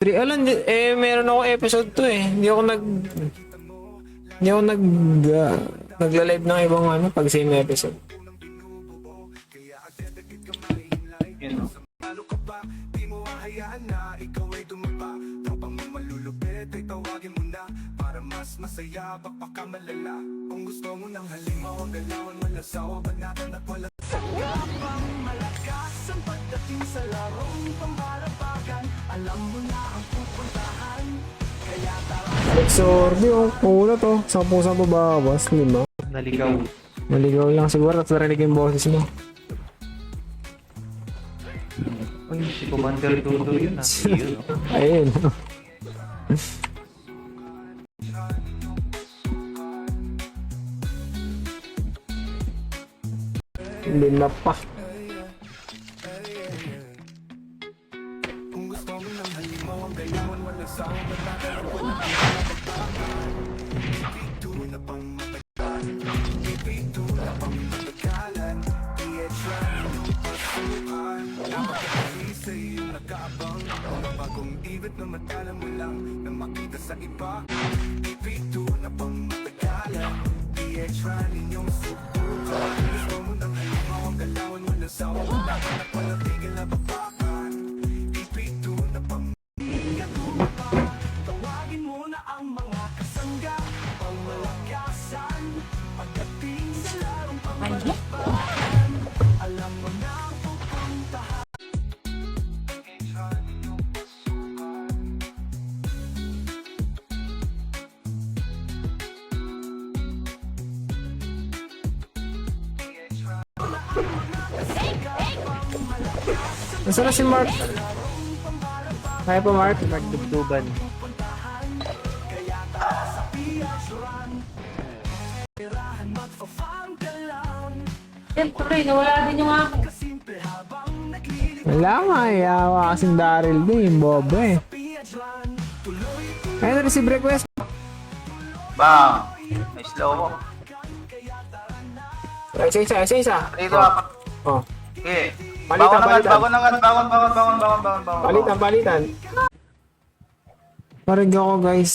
Alam, meron ako episode 2 eh. Hindi ako nagla-live ng ibang ano pag same episode. Yun. Masaya, pagpakamalala. Kung gusto mo ng halimaw, ang galawan, wala sawa, banatan at wala sabang malakas ang pagdating sa larong pambarabagan. Alam mo na ang pupuntahan, kaya tara. Sorry, pula to. 10 bababas, 5. Naligaw. Maligaw lang siguro at narinig yung boses mo. Uy, si Commander Dodo yun ah. Yun, no? Ayun. Lima pa. Kung gusto mo ng halimaw, ang galawan, wala sawa, banatan at wala ipito na pang matagal, ipito na pang matagalan. I-try mo pasukan, napakasali sa iyong nakaabang. Mga bagong ibig na matala mo lang na makita sa iba. Ipito na pang matagalan, i-try ninyong subukan. Gusto mo ng halimaw, ang galawan, wala sawa, banatan at wala tigil na babakan. Ipito na pang tawagin mo na ang mga kasangga, pangmalakasan, pagdating sa larong pangmalakpan. Alam mo na ang pupuntahan. Nasaan na si Mark? Kaya pa Mark? Magdugdugan. Siyempre, nawala din yung ako. Wala nga eh. Awa kasing Daryl din. Yung bobo eh. Ayun na receive request. Bang! May slow mo. Isa. Dito apat. Oh. Okay. Palitan. Bagon. Palitan. Parang ako guys.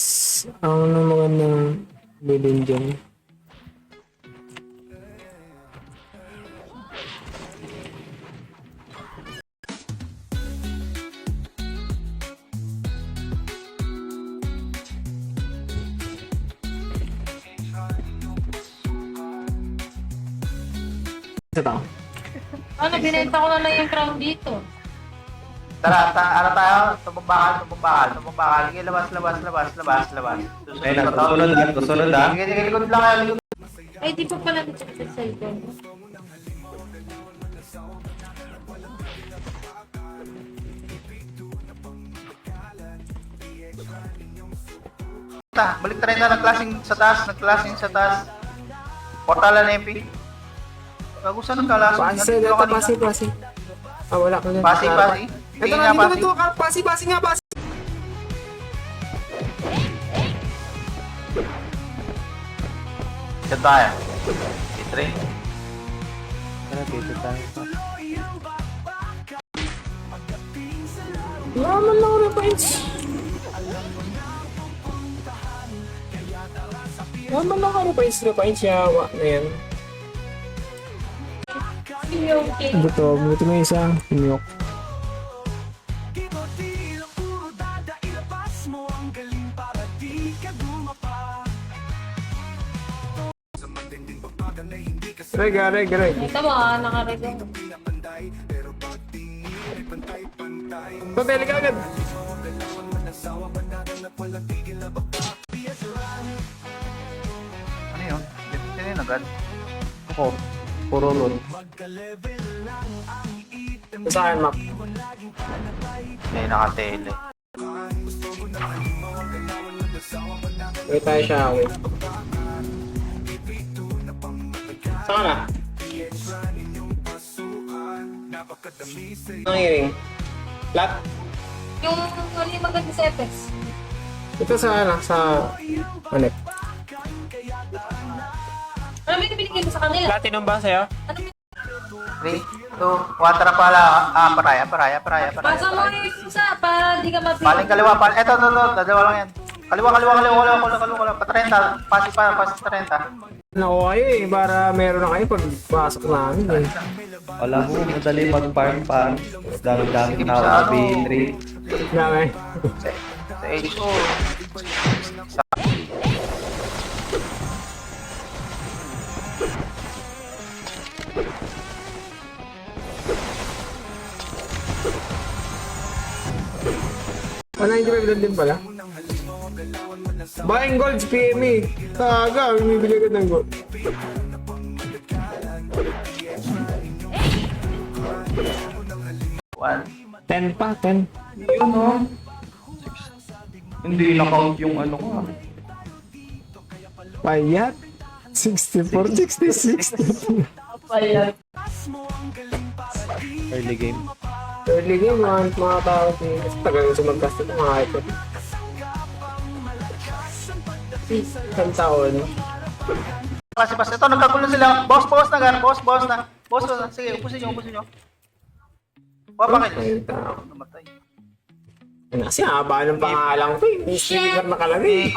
Ang mga nang bilhin dyan. Isa tao. Ano, binenta ko na lang yung crown dito. Tara, ano tayo? Tumbakal. Sige, labas. Susunod ah. Sige, likod lang kayo, likod. Ay, di pa pala nito sa cellphone. Balik tayo na nagklaseng sa taas. Portalan MP. Bago saan ang kalas? Pasi. Ah, wala ko dyan. Pasi. Ito Tingin na, nga, dito. Pasi. Pasi nga. Ito tayo. C3. Yaman lang rin points. Yaman lang rin points. Yawa na yan. Yung cake. Buto mo isa. Pinyok. Reg. Ito mo, nakarego. Pabili ka agad. Ano yun? Sino yun agad? Ako. Puro load. Sa akin, Mac. Hindi nakatele. Wait tayo siya. Wait. Saan ka na? Ang hearing. Flat? Yung ano yung maganda sa FX. Ito sa Manip. Ano ba yung binigay mo sa kanila? Platinum ba sa'yo? Ano 3. Watra pala. Paraya. Pasa mo yung isa para di ka mapili. Paling kaliwa. Eto, dalawa lang yan. Kaliwa. Pa-30. Pasi 30. Naku kayo eh, para meron na kayo pag pasok namin eh. Wala mo, madali mag-farm pa. Dami-dami na B3. Dami. Sa HO. Ano hindi ba bilan din pala? Buying gold, PME. Kaga, bumibili ka ng gold. One. 10 pa, 10. Yun o. Hindi na-count yung ano ko. Payat. 64, 66. Pala. Early game. Early game, mga tao. Kasi tagal yung sumagkasta ito, mga iPod. 10 taon. Kasi pas ito, nagkagulo sila. Boss na gan. Boss na. Sige, upusin nyo. Wapakil. 10 taon. Namatay. Kasi haba ng pangalan ko eh. May streamer nakalagay.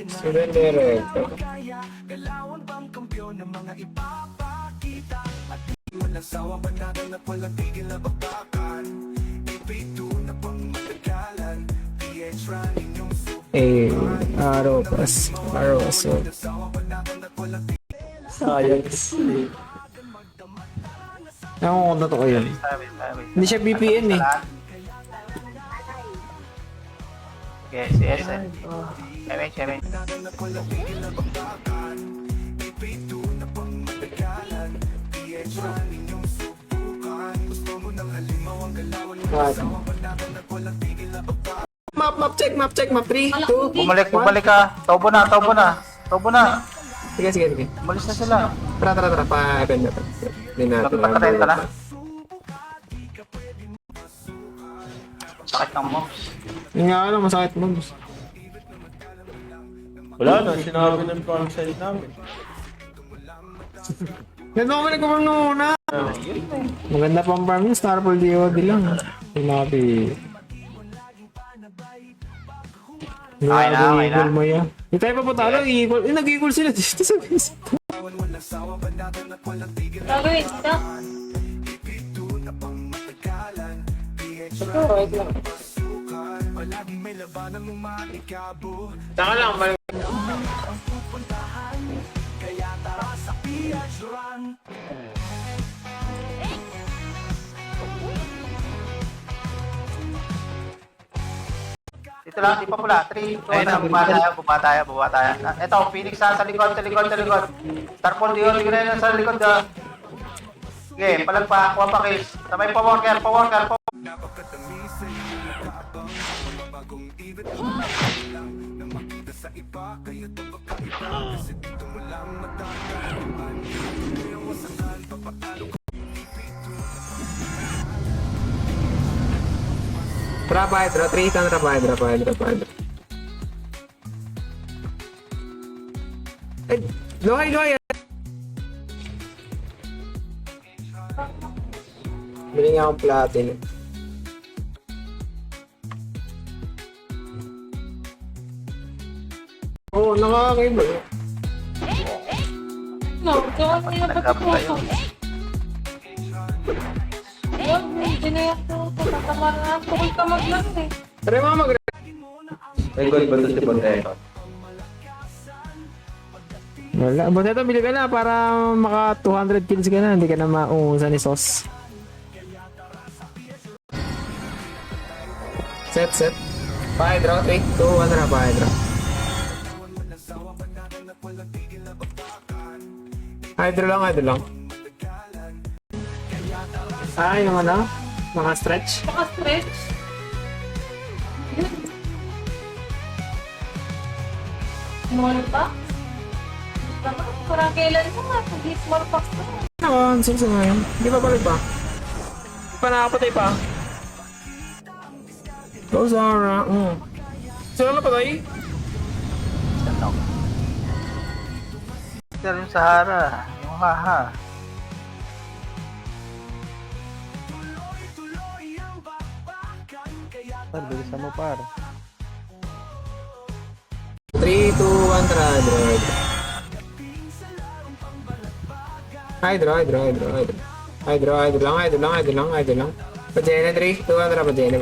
Surrender. Eh, araw pas. So. Science. Ewan ko kung totoo yun. Sabi. Hindi siya VPN eh. Okay, si SN. Chemen. Map check. Map 3, 2, Bumalik ka. Tobo na. Sige. Umalis na sila. Tara. Pa-event na to. Hindi natin Nagpaka-30 na. Sakit ng moms. Yung nga lang, masakit mo. Wala na, sinabi ng farm side namin. Yan ako nag-farm na muna. Maganda pang farm yung Starfall DOD lang. Sinabi. Okay na. Mo yan. Hindi tayo papatalo, i-equal. Nag-equal sila dito sa base. Gagawin ka. Taka lang, balik. Dito lang, di pa pula. 3, 2, 1, bumaba tayo. Ito, Phoenix sa likod. Starfall DOD na sa likod. Sige, palagpa, kuha pa kills. Sabay pa worker. Trap Hydra, 3 tan Trap Hydra. Ay, lohay. Bili nga akong platin. Oo, nakakaiba. No, kaya mo nila pagkakuha. Yun, hindi na yan po. Tatamar na. Tukol ka maglang eh. Tara mga mag- May gold ba ito si Pontero? Wala. Basta ito, bili ka na para maka 200 kills ka na. Hindi ka na maungusan ni Sauce. Set. Pa-hydra, 3, 2, 1 na pa-hydra. Hydra lang. Yung ano? Mga stretch. Paka-stretch. Yun. Small pack? Parang kailan mo nga. Hindi small pack na. Ako, sino sa ngayon? Hindi pa balik pa. Pa nakapatay pa. Go Zara. Sino na patay? Master yung Sahara. Yung haha. Par, bilisan mo par. 3, 2, 1, tara, droid. Hydro lang. Pajene, 3, 2, 1, tara, pajene.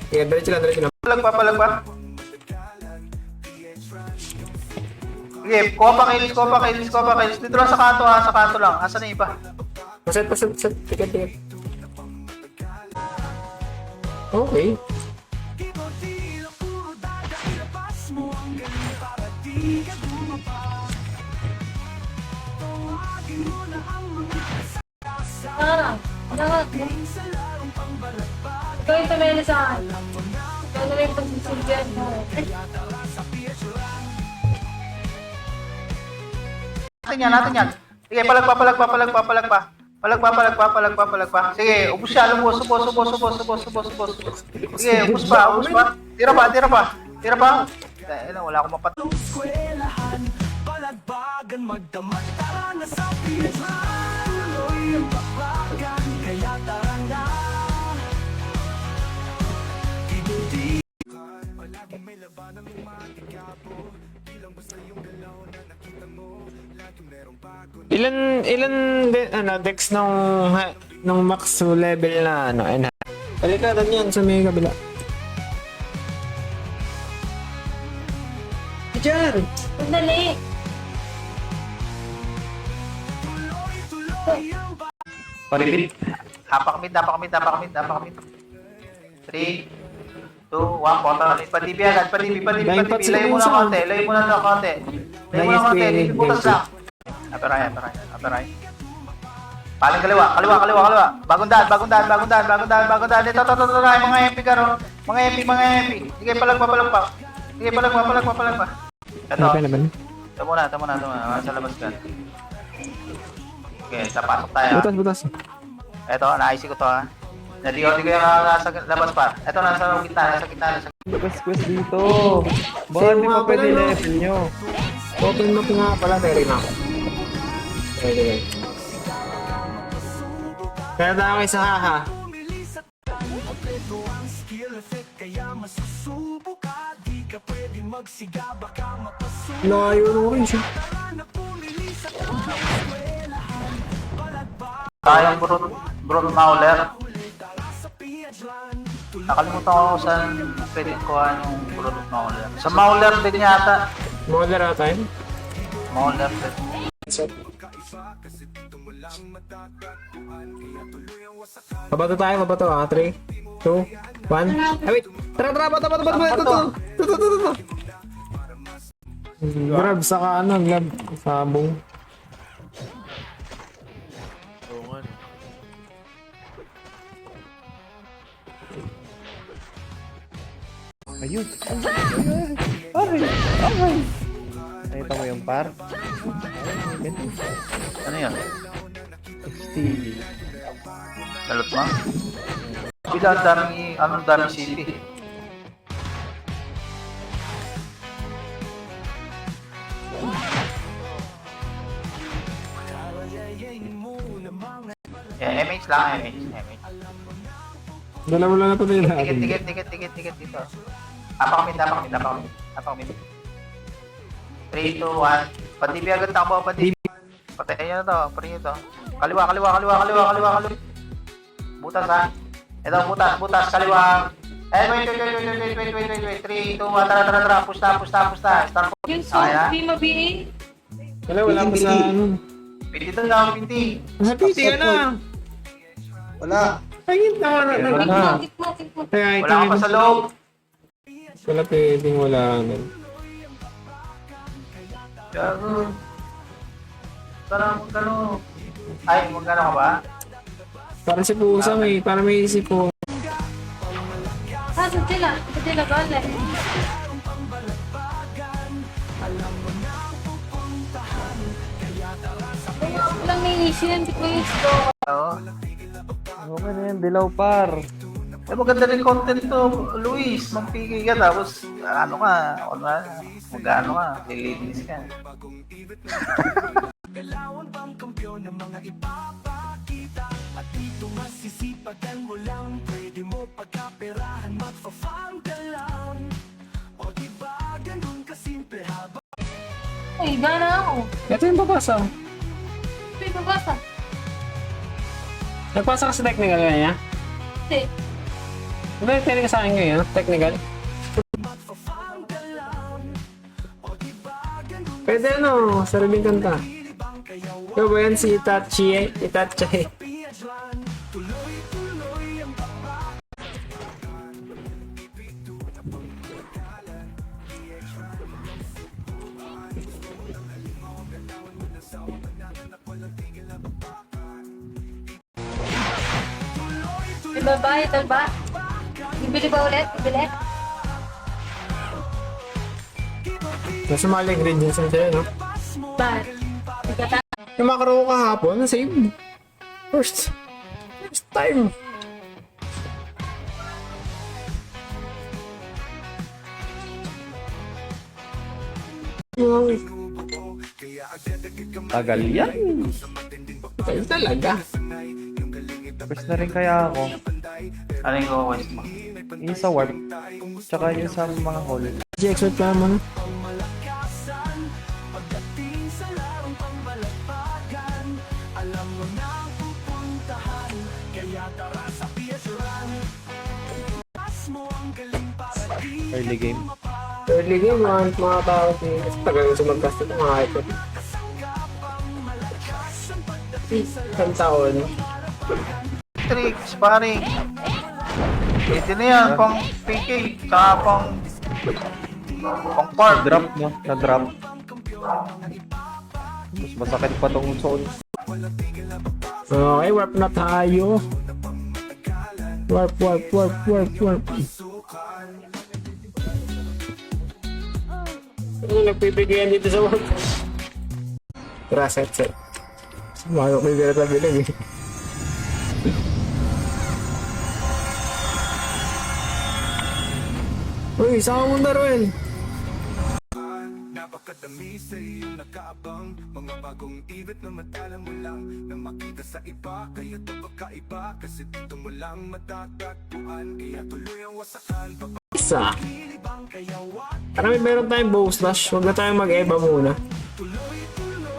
Sige, diretso lang. Palag pa. Sige, kuha pa kills. Dito lang sa kanto lang. Asan na iba? Paset. Tiket. Okay. Ikaw yung tumeli sa akin. Ikaw na yung pagsisilbihan mo. Natin yan. Sige, palag pa. Sige, ubus siya, ubus. Sige, ubus pa. Tira pa. Wala akong mapat. Eskwelahan, palagbagan, magdamag, tara na sa piyahan. Tuloy ang bakbakan, kaya tara na. Hindi palaging may labanan ng matikabo. Di lang basta yung galaw na nakita mo. Laging merong bago. Ilan dex nung max level na Palikatan yan sa may kabila. Diyan! Sandali. Paribit. Hapak mid. 3, 2, 1, portal. Padibi agad. Padibi. Layo mo na konti. Butas lang. Aperay. Paling kaliwa. Bagong daan. Ito. Mga MP ka ron. Mga MP. Sige, palag pa. Ito. Ito muna. Sa labas ka. Okay, sa pasok tayo. Butas. Ito, na-IC ko to ha. Nadi-OD ko yung nasa labas pa. Ito, nasa gitna. Quest dito. Baka di pa pwede level nyo. Open mo nga pala, Terry na ako. Okay. Kaya tayo kayo sa haha. Ito ang skill effect, kaya masusubo ka. Di ka pwede magsiga, baka mapasubo. Layo na rin siya. Na pumili sa eskwelahan, palagbagan. Tayong Brute Mauler. Nakalimutan ko saan pwede kuha yung Brute Mauler. Sa Mauler din yata. Moller ata yun. Mauler din. Pabato tayo. 3, 2, 1. Ay, wait! Tara! Bato! Ito! Grab sa grab. Sabong. Ayun. Ay. Nakita mo yung par? Ano yun? XTV. Dalot mo? Anong dami CP? Yeah, MH lang, MH. Dalawa lang na ito nila. Ticket dito. Apak mid. 3, 2, 1. Padibi agad takbo, padibi. Patay nyo na to, pari nyo to. Kaliwa. Butas ha. Ito, butas, kaliwa. Wait. 3, 2, 1, tara. Push na. Start po. Yung so, Bima BA. Wala pa sa Pindi to lang, pindi. Nasa PT ka na. Wala. Ayun na. Gitmo. Kaya Wala ka pa sa loob. Wala pwedeng wala. Gago. Magkano? Ay, magkano ka ba? Para si Pusang para may isip po. Sa sila gole. Kaya ako lang naiisin, hindi ko yung store. Oo. Okay na yan, dilaw par. Maganda rin content to, Luis. Magpigay ka tapos, magano ka, lilinis ka. Galawan bang kampiyon ng mga ipapakita? At dito masisipagan mo lang, pwede mo pagkaperahan, magpa-farm ka lang. O diba ganun kasimple habang Uy, gana ako. Ito yung babasa. Ito yung babasa. Nagpasa ka sa technical kanya? Hindi. Diba yung ka sa akin ngayon? Technical? magpa-farm ka lang. O diba ganun Pwede ano, sariling kanta. bang kaya Ikaw ba yan si Itachi? Itachi. wapiadlan? Tuloy-tuloy ang baba. Ito ba? Ito ba? Bibili ba ulit? Bibili? Nasa mga ingredients na sa'yo, no? Ba? Sigata? Yung makro ko kahapon, na-save. First time. Wow, Tagal yan. tayo talaga. First na rin kaya ako. Ano yung kukwest mo? Yung sa warp. Tsaka yung sa mga hall. G-expert ka naman. Pagdating sa larong pambalagpagan, alam mo na ang pupuntahan. Kaya tara sa PS Run. Pas mo ang galing para di Early game. Early game, mga tao. Tagal mo sumagkasta ng mga ito. Isang taon. Tricks, pare. Pwede na yan, pang PK, saka pang farm. Na-drop, no? Na-drop. Mas masakit pa tong zone. Okay, warp na tayo. Warp. Ano nagpipigayan dito sa warp? Tara, set. Sumayok na dito sa bilang eh. Uy, sama mo na Ruel. napakadami sa iyong nakaabang. Mga bagong ibit na matala mo lang na makita sa iba. Kaya ito pagkaiba, kasi dito mo lang matatagpuan. Kaya tuloy ang wasakan. Isa. Parang meron tayong bow slash. Huwag na tayong mag-eba muna.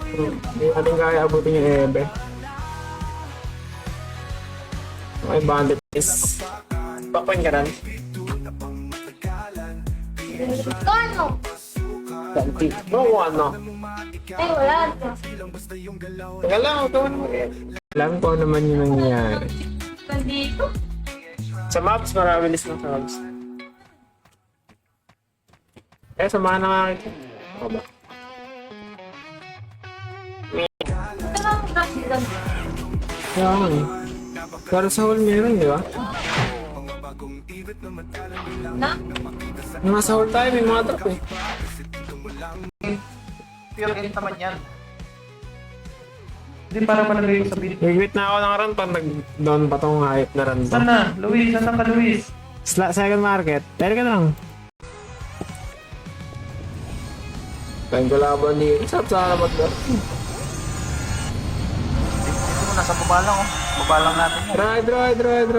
Hindi natin kaya abutin yung ebe. Okay, bandit is... Pakpan ka rin. Ito ano? Tanti. No, ano? Ay, wala. Teka lang, huwag ka muna mag-eba. Alam ko naman yung nangyayari. Nandito? Sa maps, marabilis lang sa maps. Samahan na nga kita. Ako ba? Ito lang ang drop season. Kaya nga eh. Pero sa hall meron, di ba? Na? Yung nasa hall tayo, may mga drop eh. Pure game naman yan. Hindi, para palagay yung sa bit. Nag-wait na ako ng run pag nag-down pa tong hype na run to. Saan na? Luis, saan ka Luis? Second market. Pero ka na lang. Kain ko laban ni... Sarap sana mag-down. Dito mo, nasa baba lang, oh. Baba lang natin yan. Drive.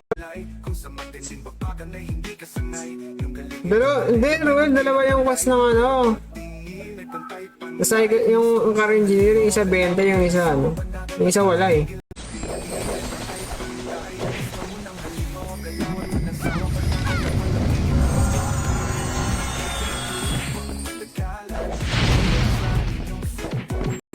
Pero, hindi, Ruel, dalawa yung was ng ano. Kasi yung car engineer, yung isa 20, yung isa ano. Yung isa wala eh.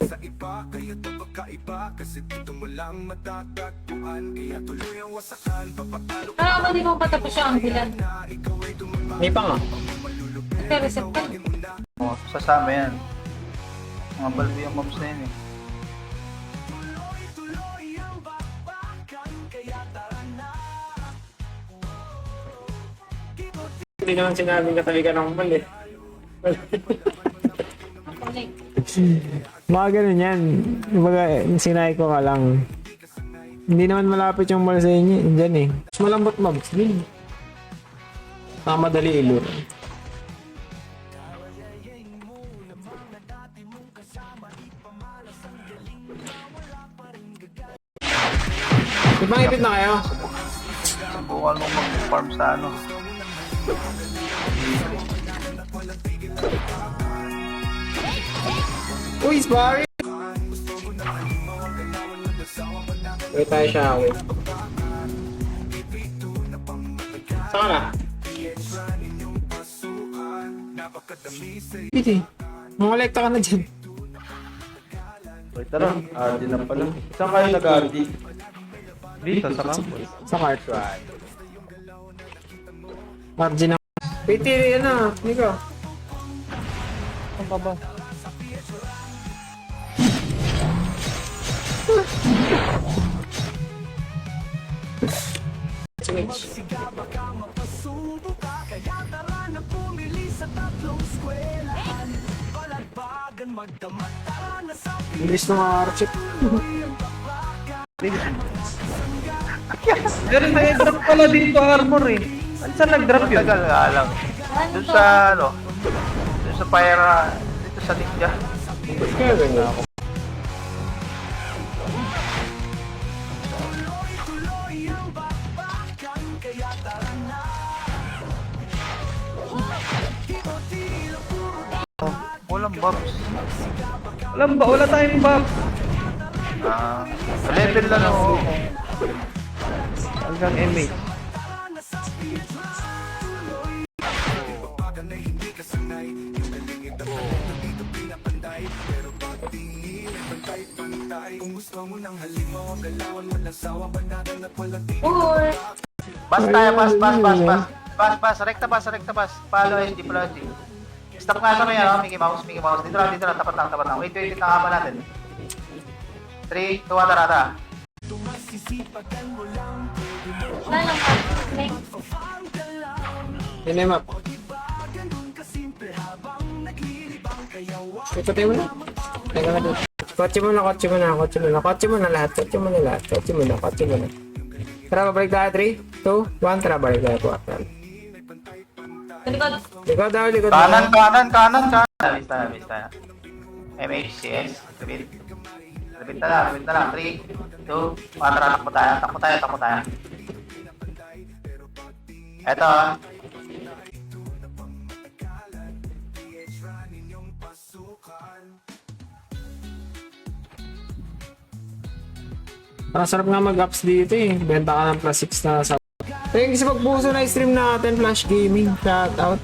Sa iba, kaya ito pagkaiba, kasi dito mo lang matatagpuan. Kaya tuloy ang wasakan, papatalo Kaya ba di mo patapos yung ambulan? May pa nga. Ito, reset ka. Oh, sasama yan. Mga balbo yung mobs na yun eh. Hindi naman sinabing katabi ka ng mali. Connect. Mga ganun yan. Kumbaga, sinay ko ka lang. Hindi naman malapit yung mall sa inyo. Diyan eh. Mas malambot mobs din. Saka madali iluro. Mangipit na kayo. Subukan mo mag-farm sa ano. Uy, Sparry! Wait tayo siya, wait. Saan ka na? Piti, makolekta ka na dyan. Wait, tara. RD na pala. Saan kayo nag-RD? Dito, sa campus. Sa cart. RG na. Piti, yan na. Nico. Saan ka ba? Bilis na mga archip. Pero nag-drop pala dito armor eh. Saan nag-drop yun? Tagal nga lang. Ano Doon to? sa ano. Doon sa Pyra. Dito sa Ninja. Kaya ganyan ako. Walang bobs. Wala tayong buff. Level lang ako. Hanggang MH. Uy! Bas tayo, bas. Rekta bas. Follow SD. Stop nga sa may ano, Mickey Mouse. Dito lang, tapat lang. Wait, tanga pa natin. 3, 2, 1, tara. Wala lang pa. May Yan na yung map. Ipatay mo na. Teka ka doon. Kotse mo na lahat. Tara, babalik tayo. 3, 2, 1. Tara, balik tayo. likod. Likod. Kanan. Miss tayo. MHCS. Labit na lang. 3, 2, 1, tara. Takbo tayo. Eto. Parang sarap nga mag-ups dito eh. Benta ka ng plus 6 na sa... Thank you sa pagpuso na stream natin, Flash Gaming. Shout out.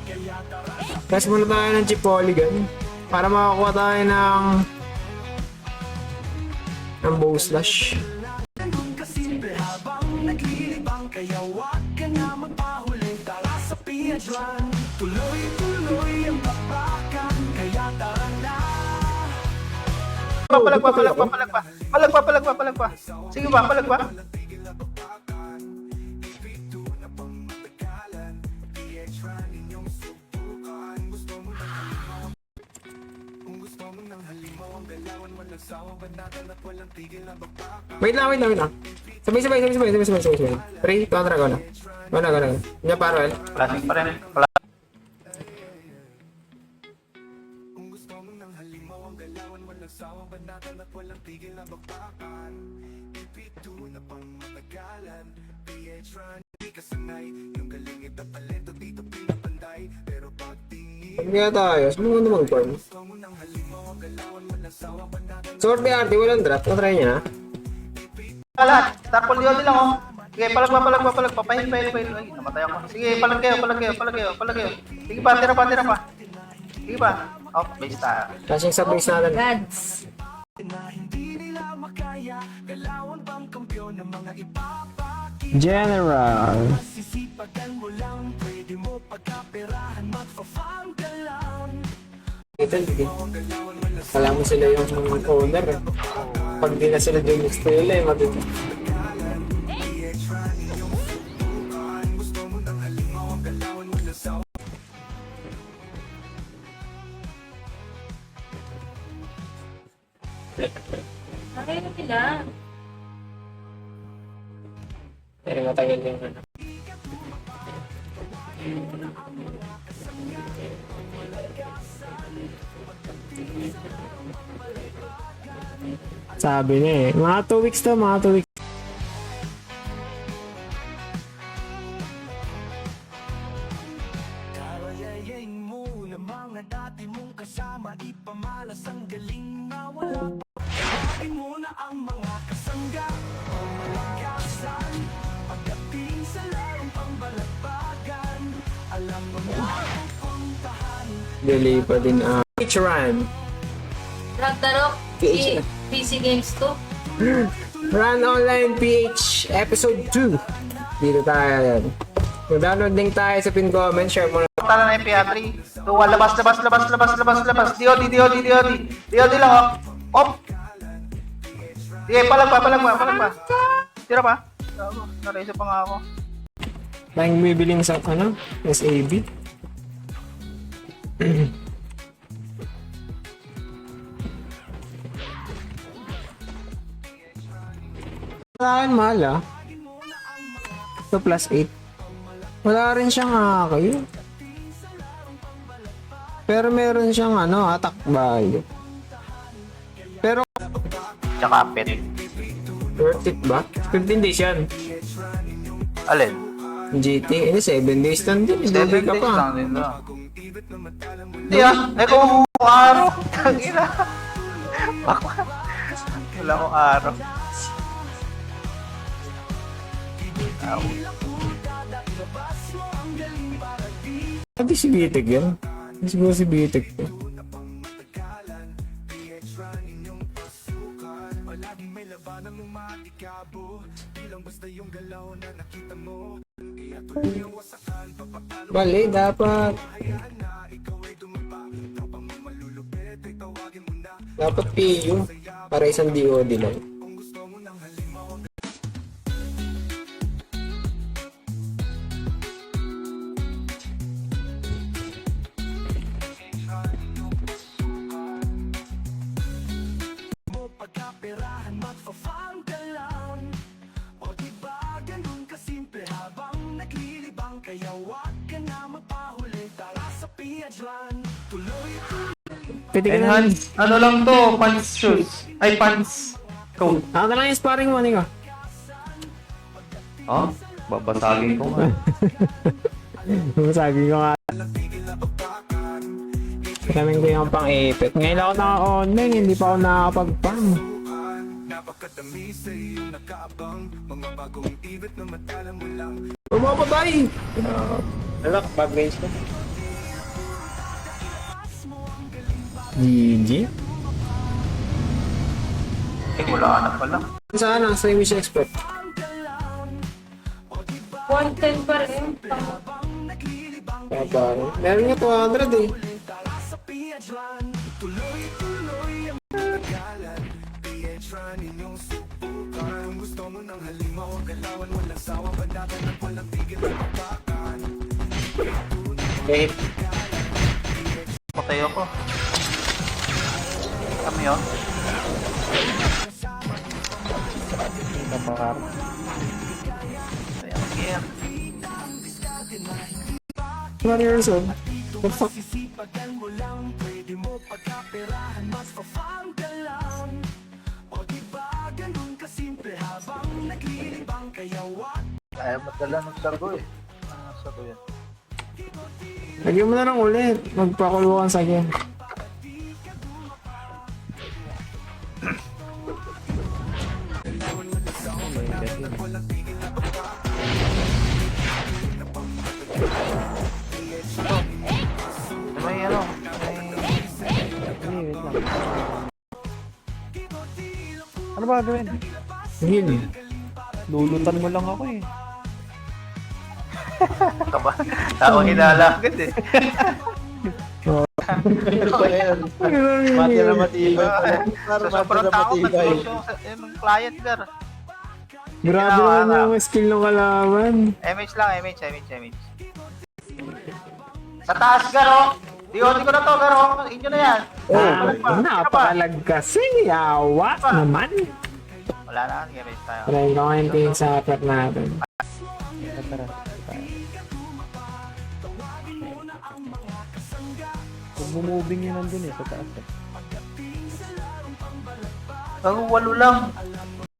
Press muna tayo ng chip polygon para makakuha tayo ng bow slash. Palagpa. Sige ba, palagpa. Wait lang. Sabay. 3, 2, 1, tara, go na. Hindi pa, Roel. Plastic pa rin. Pag nga tayo, saan mo naman farm? Sword BRT, walang drop. Try niya na. Lahat. Tapos diyo lang oh. Sige, palagpa. Pahin. Ay, namatay ako. Sige, palag kayo. Sige pa, tira pa. Sige pa. Oh, base tayo. Kasing sa base natin. Gods. General. Ito, alam mo sila yung owner eh. Pag di na sila yung next nila eh, matutunan. Nakaya sila. Pero matagal yung ano. Sabi niya eh, mga 2 weeks to, mga 2 weeks. maipamalas ang galing na wala. Pagkain mo na ang mga kasangga o malakasan. Pagdating sa larong pambalagbagan, alam mo na ang puntahan. Delay pa din H-Run. Ragnarok, PH. PC Games 2. Run Online PH Episode 2. Dito tayo. Mag-download link tayo sa pin comment. Share mo na. Tara na FPA3. Tuwa, labas. DOD lang, oh. Op! Sige, palag pa. Tira pa. Nareso pa nga ako. Tayong bibiling sa, SAB. Saan mahal Ito plus 8. Wala rin siyang kayo. Pero meron siyang attack value. Pero Tsaka pet. worth it ba? 15 days yan. Alin? GT, 7 days lang din. 7 Dubi ka days pa. lang din na. Hindi ay kung araw. Tangina. Wala akong araw. Sabi si Bitek yan. Siguro si Bitek to. Bali, dapat. Dapat PU. Para isang DOD lang. Pagkaperahan magpa-farm ka lang. O diba ganun kasimple habang naglilibang. Kaya wag ka na mapahuli. Tara sa Piadran. Tuloy. Pwede ka na. Ano lang to? Pants shoes. Ay, pants. Coat. Ako na lang yung sparring mo, Nico. Oh? Babasagin ko nga. Sabi ko nga. Kaming ko yung pang-epet. Ngayon ako naka-online, hindi pa ako nakakapag-farm. Napakadami sa iyong nakaabang. Mga bagong ibit na matala mo lang. Umapatay! Alak, bad range ko. GG. Wala na pala. Saan ang sa Mission Expert? 110 pa rin. Parang, meron nga 200 eh. Wait. Patay ako. Kami yun. Ayan, gear. 20 years old. The fuck? Sisipagan mo lang, pwede mo pagkaperahan, mas pa-farm ka lang. O diba ganun kasimple habang naglilibang. Kaya wag Ayaw madala ng sargo eh. Ano sargo yan? Lagyan mo na lang ulit. Magpakulo ka sa akin. May ano? Ano ba gawin? Heal. Lulutan mo lang ako eh. Kaba. Tao hinala agad eh. Mati na matibay pala. So, sobrang tao yung client gar. Grabe naman yung skill ng kalaban. MH lang, MH. Sa taas garo. DOD ko na to garo. Inyo na yan. Napakalag kasi. Yawa naman. Wala na, MH tayo. Try ko ngayon tingin sa prep natin. Tara. Kung bumubing yun nandun eh, sa taas eh. Ang walo lang.